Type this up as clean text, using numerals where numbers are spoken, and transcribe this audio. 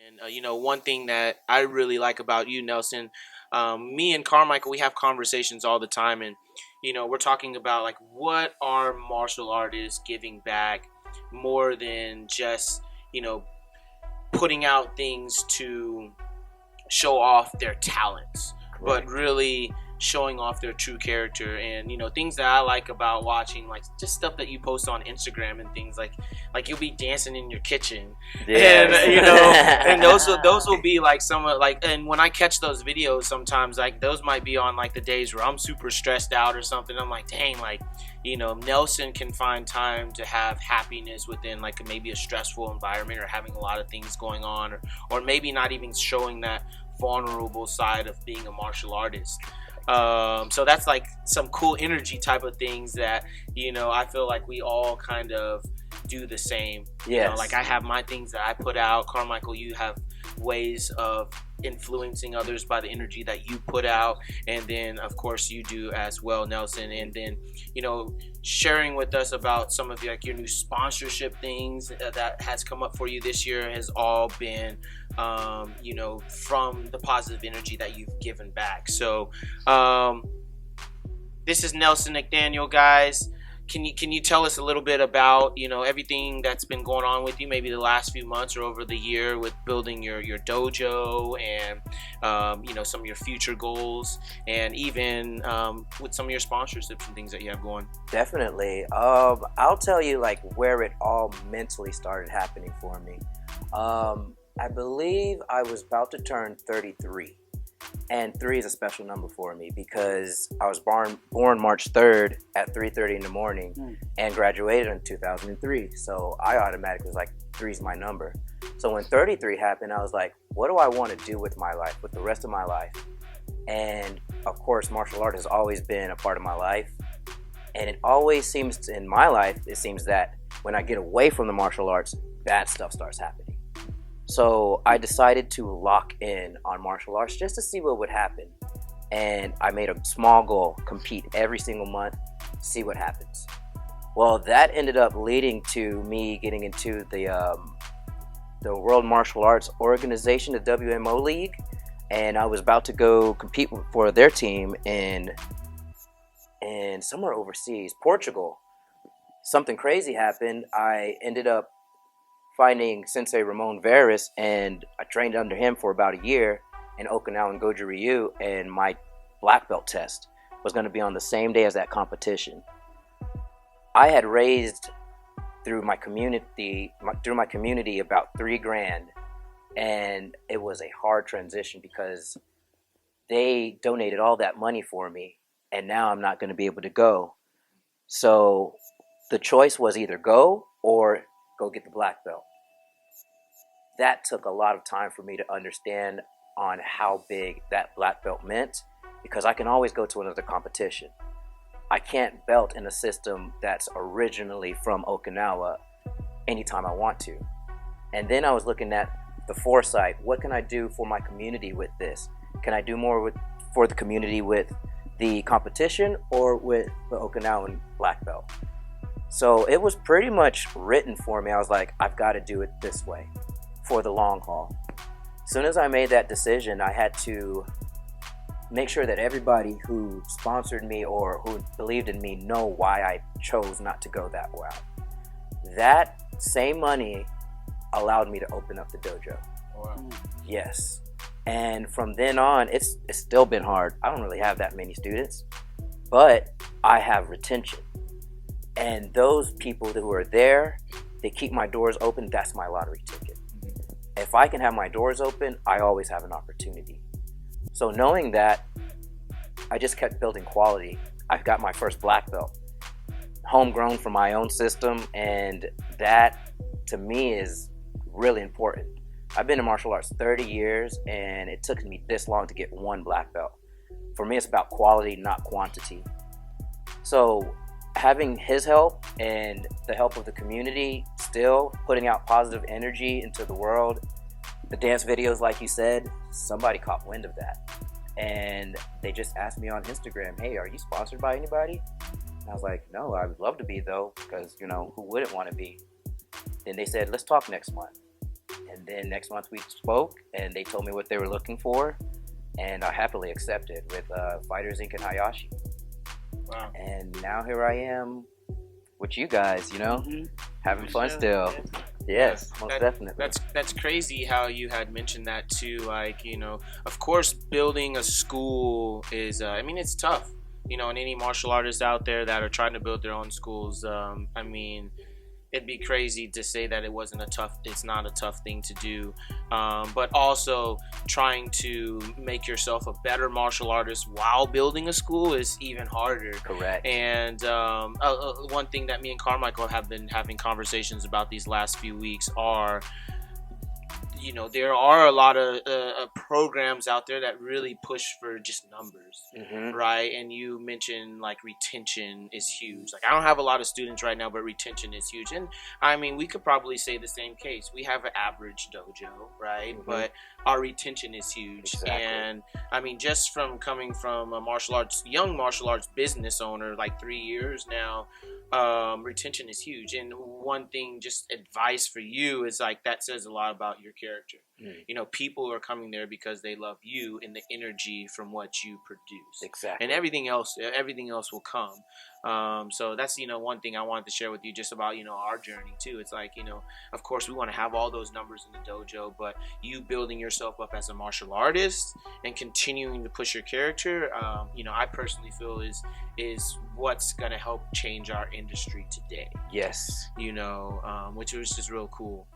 And one thing that I really like about you, Nelson, me and Carmichael, we have conversations all the time, and we're talking about like what are martial artists giving back more than just you know putting out things to show off their talents, but Correct. really showing off their true character. And things that I like about watching, like just stuff that you post on Instagram and things like you'll be dancing in your kitchen, and Yes. and those will be like some of like, and when I catch those videos sometimes, like those might be on like the days where I'm super stressed out or something. I'm like, dang, like Nelson can find time to have happiness within like maybe a stressful environment or having a lot of things going on, or maybe not even showing that vulnerable side of being a martial artist. So that's like some cool energy type of things that I feel like we all kind of do the same. Yes. Like I have my things that I put out. Carmichael, you have ways of influencing others by the energy that you put out, and then of course you do as well, Nelson. And then sharing with us about some of like your new sponsorship things that has come up for you this year has all been from the positive energy that you've given back. So this is Nelson Nathaniel, guys. Can you tell us a little bit about everything that's been going on with you, maybe the last few months or over the year, with building your dojo and some of your future goals, and even with some of your sponsorships and things that you have going? Definitely. I'll tell you like where it all mentally started happening for me. I believe I was about to turn 33. And 3 is a special number for me because I was born March 3rd at 3:30 in the morning and graduated in 2003. So I automatically was like, 3 is my number. So when 33 happened, I was like, what do I want to do with my life, with the rest of my life? And of course, martial art has always been a part of my life. And it always seems, in my life, it seems that when I get away from the martial arts, bad stuff starts happening. So I decided to lock in on martial arts just to see what would happen. And I made a small goal, compete every single month, see what happens. Well, that ended up leading to me getting into the World Martial Arts Organization, the WMO League. And I was about to go compete for their team in somewhere overseas, Portugal. Something crazy happened. I ended up finding Sensei Ramon Veras, and I trained under him for about a year in Okinawa and Goju Ryu, and my black belt test was going to be on the same day as that competition. I had raised through my community about $3,000, and it was a hard transition because they donated all that money for me, and now I'm not going to be able to go. So the choice was either go or go get the black belt. That took a lot of time for me to understand on how big that black belt meant, because I can always go to another competition. I can't belt in a system that's originally from Okinawa anytime I want to. And then I was looking at the foresight. What can I do for my community with this? Can I do more for the community with the competition or with the Okinawan black belt? So it was pretty much written for me. I was like, I've got to do it this way for the long haul. As soon as I made that decision, I had to make sure that everybody who sponsored me or who believed in me know why I chose not to go that route. That same money allowed me to open up the dojo. Wow. Yes. And from then on, it's still been hard. I don't really have that many students, but I have retention. And those people who are there, they keep my doors open. That's my lottery ticket. If I can have my doors open, I always have an opportunity. So knowing that, I just kept building quality. I got my first black belt, homegrown from my own system, and that to me is really important. I've been in martial arts 30 years, and it took me this long to get one black belt. For me, it's about quality, not quantity. So having his help and the help of the community, still putting out positive energy into the world. The dance videos, like you said, somebody caught wind of that. And they just asked me on Instagram, hey, are you sponsored by anybody? And I was like, no, I would love to be though, because, who wouldn't want to be? Then they said, let's talk next month. And then next month we spoke, and they told me what they were looking for, and I happily accepted with Fighters Inc. and Hayashi. Wow. And now here I am with you guys, you know, having fun still. Yes, most definitely. That's crazy how you had mentioned that too. Like, you know, of course, building a school is, I mean, it's tough. You know, and any martial artists out there that are trying to build their own schools, I mean, it'd be crazy to say that it's not a tough thing to do, but also trying to make yourself a better martial artist while building a school is even harder. Correct. And one thing that me and Carmichael have been having conversations about these last few weeks are, you know, there are a lot of programs out there that really push for just numbers, right? And you mentioned like retention is huge. Like, I don't have a lot of students right now, but retention is huge. And I mean, we could probably say the same case. We have an average dojo, right? But our retention is huge. Exactly. And I mean, just from coming from a young martial arts business owner, like 3 years now, retention is huge. And one thing, just advice for you, is like, that says a lot about your character. You know, people are coming there because they love you and the energy from what you produce. Exactly. And everything else will come. So that's, you know, one thing I wanted to share with you just about, you know, our journey too. It's like, you know, of course we want to have all those numbers in the dojo, but you building yourself up as a martial artist and continuing to push your character, you know, I personally feel is what's going to help change our industry today. Yes. You know, which was just real cool.